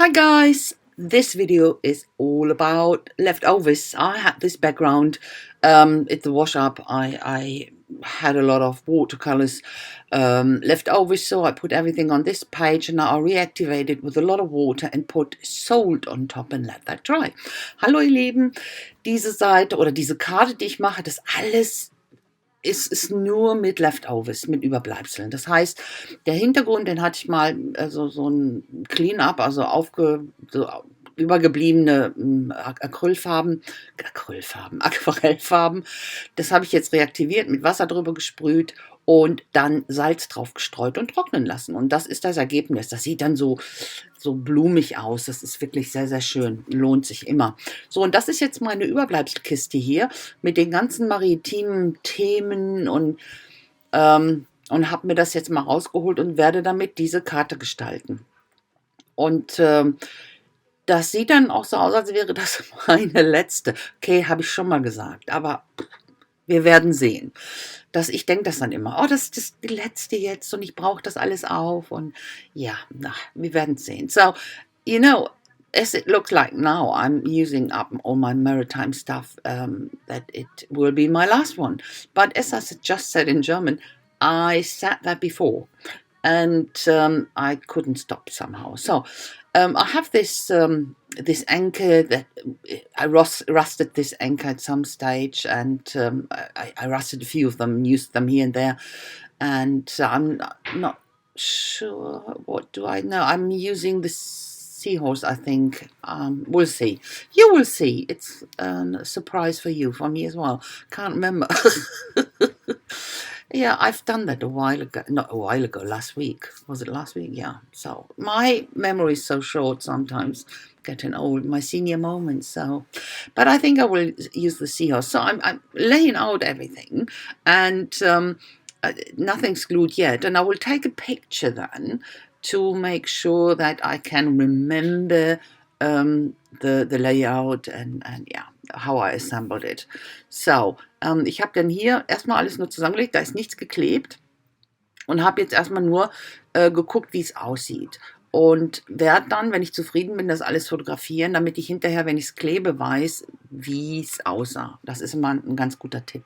Hi guys, this video is all about leftovers. I had this background at the wash up. I had a lot of watercolors leftovers, so I put everything on this page and now I reactivated with a lot of water and put salt on top and let that dry. Hallo ihr Lieben, diese Seite oder diese Karte, die ich mache, das alles ist nur mit Leftovers, mit Überbleibseln. Das heißt, der Hintergrund, den hatte ich mal so ein Clean-up, also so übergebliebene Aquarellfarben. Das habe ich jetzt reaktiviert, mit Wasser drüber gesprüht und dann Salz drauf gestreut und trocknen lassen. Und das ist das Ergebnis. Das sieht dann so blumig aus. Das ist wirklich sehr, sehr schön. Lohnt sich immer. So, und das ist jetzt meine Überbleibselkiste hier mit den ganzen maritimen Themen und habe mir das jetzt mal rausgeholt und werde damit diese Karte gestalten. Und das sieht dann auch so aus, als wäre das meine letzte. Okay, habe ich schon mal gesagt, aber wir werden sehen. Ich denke das dann immer, oh, das ist die letzte jetzt und ich brauche das alles auf und ja, wir werden sehen. So, you know, as it looks like now, I'm using up all my maritime stuff, that it will be my last one. But as I just said in German, I said that before and I couldn't stop somehow. So I have this anchor that I rusted this anchor at some stage, and I rusted a few of them, used them here and there, and I'm not sure. What do I know? I'm using the seahorse, I think. We'll see. You will see. It's a surprise for you, for me as well. Can't remember. Yeah, I've done that a while ago. Not a while ago, last week. Was it last week? Yeah. So my memory is so short sometimes, getting old, my senior moments. So, but I think I will use the seahorse. So I'm laying out everything and nothing's glued yet. And I will take a picture then to make sure that I can remember the layout and yeah, how I assembled it. So, ich habe dann hier erstmal alles nur zusammengelegt, da ist nichts geklebt und habe jetzt erstmal nur geguckt, wie es aussieht. Und werde dann, wenn ich zufrieden bin, das alles fotografieren, damit ich hinterher, wenn ich es klebe, weiß, wie es aussah. Das ist immer ein ganz guter Tipp.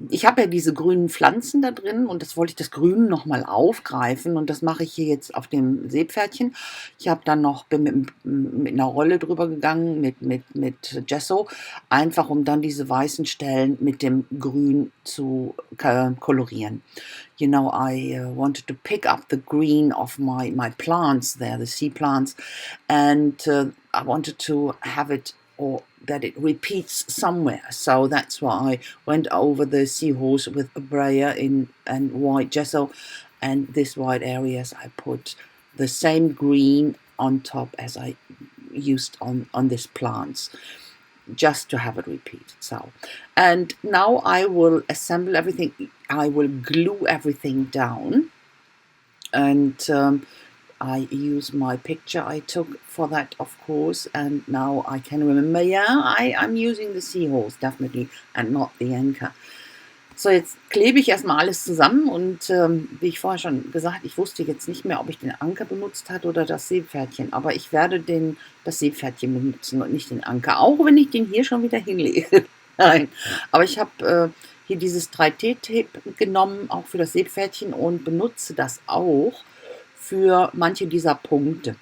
Ich habe ja diese grünen Pflanzen da drin und das wollte ich das Grün nochmal aufgreifen und das mache ich hier jetzt auf dem Seepferdchen. Ich habe dann noch bin mit einer Rolle drüber gegangen mit Gesso, einfach um dann diese weißen Stellen mit dem Grün zu kolorieren. You know, I wanted to pick up the green of my plants there, the sea plants, and I wanted to have it or that it repeats somewhere. So that's why I went over the seahorse with a brayer and white gesso, and this white areas I put the same green on top as I used on this plants, just to have it repeat. So, and now I will assemble everything. I will glue everything down, and I use my picture I took for that, of course, and now I can remember, yeah, I'm using the seahorse, definitely, and not the anchor. So, jetzt klebe ich erstmal alles zusammen und wie ich vorher schon gesagt, ich wusste jetzt nicht mehr, ob ich den Anker benutzt hatte oder das Seepferdchen, aber ich werde das Seepferdchen benutzen und nicht den Anker, auch wenn ich den hier schon wieder hinlege. Nein, aber ich habe hier dieses 3T-Tape genommen, auch für das Seepferdchen und benutze das auch für manche dieser Punkte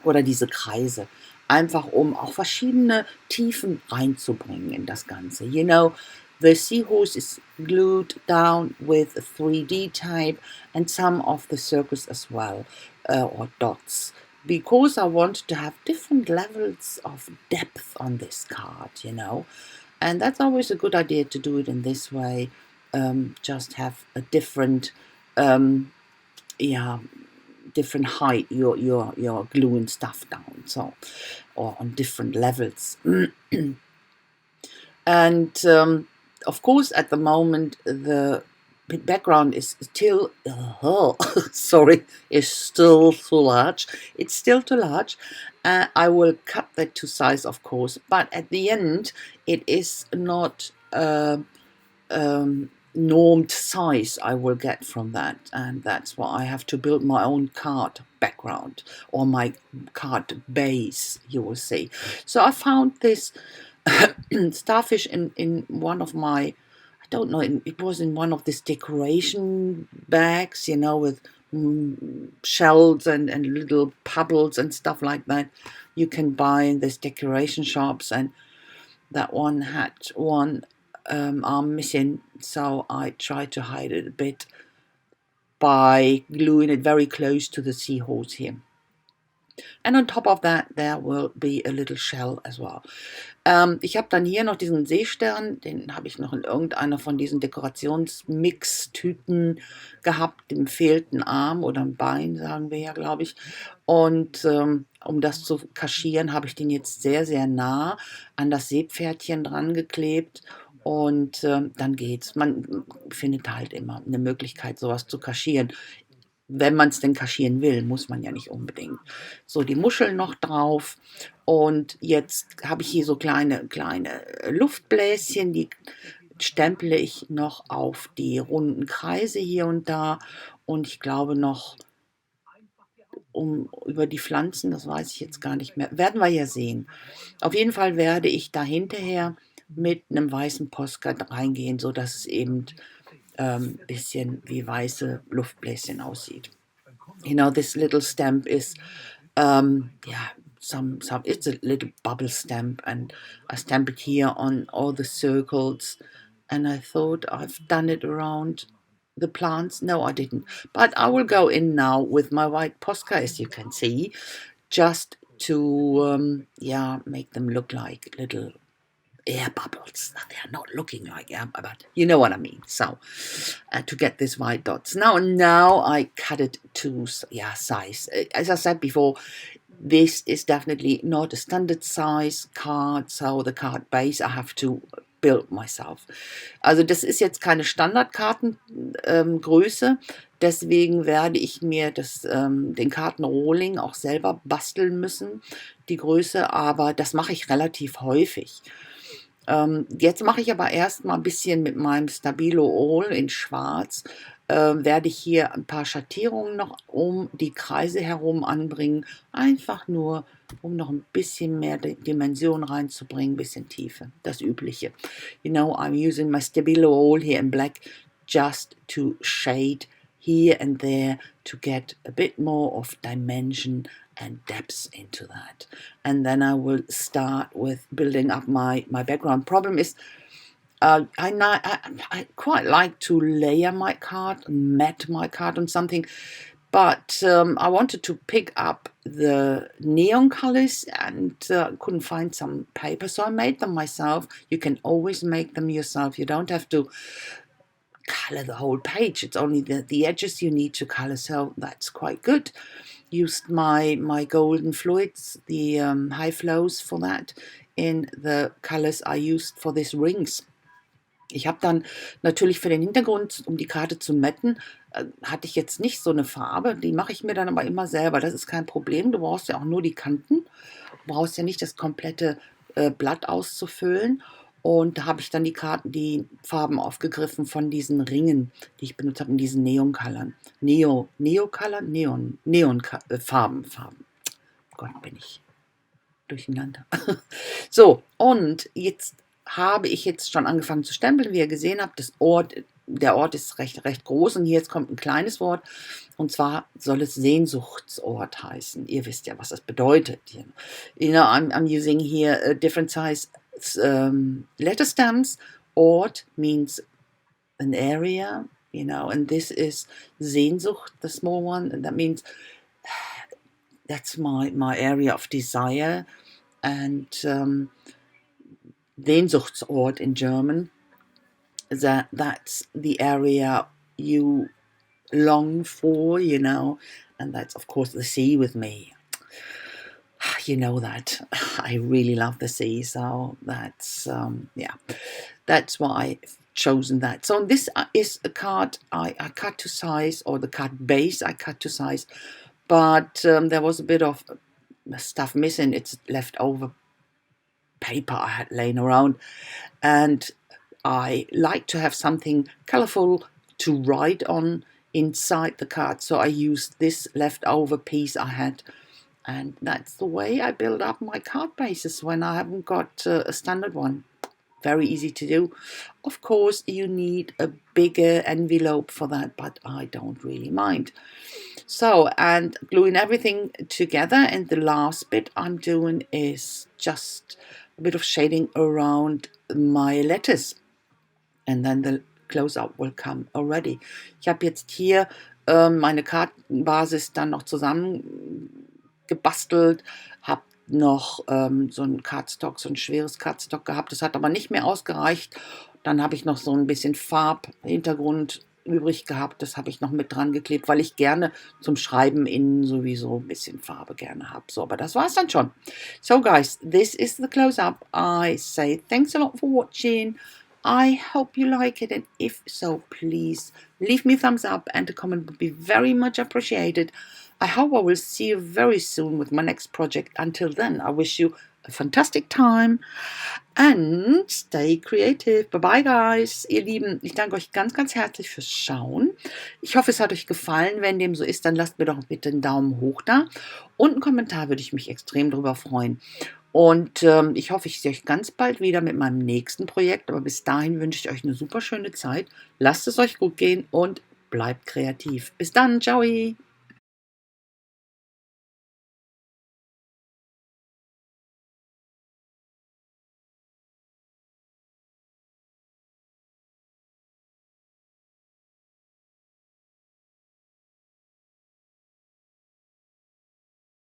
oder diese Kreise, einfach um auch verschiedene Tiefen reinzubringen in das Ganze. You know, the seahorse is glued down with a 3D tape and some of the circles as well, or dots, because I want to have different levels of depth on this card, you know, and that's always a good idea to do it in this way. Just have a different, yeah, different height you're gluing stuff down, so, or on different levels. And of course at the moment the background is still sorry, is still too large. It's still too large. I will cut that to size, of course, but at the end it is not normed size I will get from that, and that's why I have to build my own card background or my card base, you will see. So I found this starfish in one of my, I don't know, it was in one of these decoration bags, with shells and little puddles and stuff like that you can buy in these decoration shops, and that one had one arm missing, so I tried to hide it a bit by gluing it very close to the seahorse here. And on top of that, there will be a little shell as well. Ich habe dann hier noch diesen Seestern, den habe ich noch in irgendeiner von diesen Dekorationsmix-Tüten gehabt. Dem fehlt ein Arm oder ein Bein, sagen wir ja, glaube ich. Und um das zu kaschieren, habe ich den jetzt sehr, sehr nah an das Seepferdchen dran geklebt. Und dann geht's. Man findet halt immer eine Möglichkeit, sowas zu kaschieren. Wenn man es denn kaschieren will, muss man ja nicht unbedingt. So, die Muscheln noch drauf. Und jetzt habe ich hier so kleine Luftbläschen, die stemple ich noch auf die runden Kreise hier und da. Und ich glaube noch über die Pflanzen, das weiß ich jetzt gar nicht mehr. Werden wir ja sehen. Auf jeden Fall werde ich da hinterher mit einem weißen Postkarte reingehen, sodass es eben bisschen wie weiße Luftbläschen aussieht. This little stamp is, it's a little bubble stamp, and I stamp it here on all the circles, and I thought I've done it around the plants. No, I didn't. But I will go in now with my white Posca, as you can see, just to, make them look like little air bubbles. They are not looking like air, but you know what I mean. So to get these white dots. Now I cut it to size. As I said before, this is definitely not a standard size card, so the card base I have to build myself. Also das ist jetzt keine Standardkartengröße, deswegen werde ich mir den Kartenrohling auch selber basteln müssen, die Größe, aber das mache ich relativ häufig. Jetzt mache ich aber erstmal ein bisschen mit meinem Stabilo All in Schwarz, werde ich hier ein paar Schattierungen noch um die Kreise herum anbringen, einfach nur, um noch ein bisschen mehr Dimension reinzubringen, ein bisschen Tiefe, das Übliche. I'm using my Stabilo All here in black just to shade here and there to get a bit more of dimension and depth into that. And then I will start with building up my background. Problem is, I quite like to layer my card, mat my card on something, but I wanted to pick up the neon colors and couldn't find some paper, so I made them myself. You can always make them yourself. You don't have to color the whole page. It's only the edges you need to color, so that's quite good. Used my golden fluids, the high flows for that, in the colors I used for these rings. Ich habe dann natürlich für den Hintergrund, um die Karte zu matten, hatte ich jetzt nicht so eine Farbe. Die mache ich mir dann aber immer selber. Das ist kein Problem. Du brauchst ja auch nur die Kanten. Du brauchst ja nicht das komplette Blatt auszufüllen. Und da habe ich dann die Farben aufgegriffen von diesen Ringen, die ich benutzt habe in diesen Neon-Colorn. Farben. Gott, bin ich durcheinander. So, und jetzt habe ich jetzt schon angefangen zu stempeln. Wie ihr gesehen habt, der Ort ist recht groß, und hier jetzt kommt ein kleines Wort, und zwar soll es Sehnsuchtsort heißen. Ihr wisst ja, was das bedeutet. I'm using here a different size letter stamps. Ort means an area, and this is Sehnsucht, the small one, and that means that's my area of desire, and Sehnsuchtsort in German, that's the area you long for, and that's of course the sea with me. You know that I really love the sea, so that's that's why I've chosen that. So this is a card I cut to size, or the card base I cut to size, but there was a bit of stuff missing. It's leftover paper I had laying around, and I like to have something colorful to write on inside the card. So I used this leftover piece I had. And that's the way I build up my card bases when I haven't got a standard one. Very easy to do. Of course, you need a bigger envelope for that, but I don't really mind. So, and gluing everything together, and the last bit I'm doing is just a bit of shading around my letters. And then the Close-Up will come already. Ich habe jetzt hier meine Kartenbasis dann noch zusammengebastelt, habe noch so ein Cardstock, so ein schweres Cardstock gehabt. Das hat aber nicht mehr ausgereicht. Dann habe ich noch so ein bisschen Farbhintergrund übrig gehabt. Das habe ich noch mit dran geklebt, weil ich gerne zum Schreiben innen sowieso ein bisschen Farbe gerne habe. So, aber das war es dann schon. So guys, this is the close-up. I say thanks a lot for watching. I hope you like it, and if so, please leave me a thumbs up and a comment would be very much appreciated. I hope I will see you very soon with my next project. Until then, I wish you a fantastic time and stay creative. Bye bye, guys. Ihr Lieben, ich danke euch ganz, ganz herzlich fürs Schauen. Ich hoffe, es hat euch gefallen. Wenn dem so ist, dann lasst mir doch bitte einen Daumen hoch da. Und einen Kommentar würde ich mich extrem drüber freuen. Und ich hoffe, ich sehe euch ganz bald wieder mit meinem nächsten Projekt. Aber bis dahin wünsche ich euch eine super schöne Zeit. Lasst es euch gut gehen und bleibt kreativ. Bis dann. Ciao.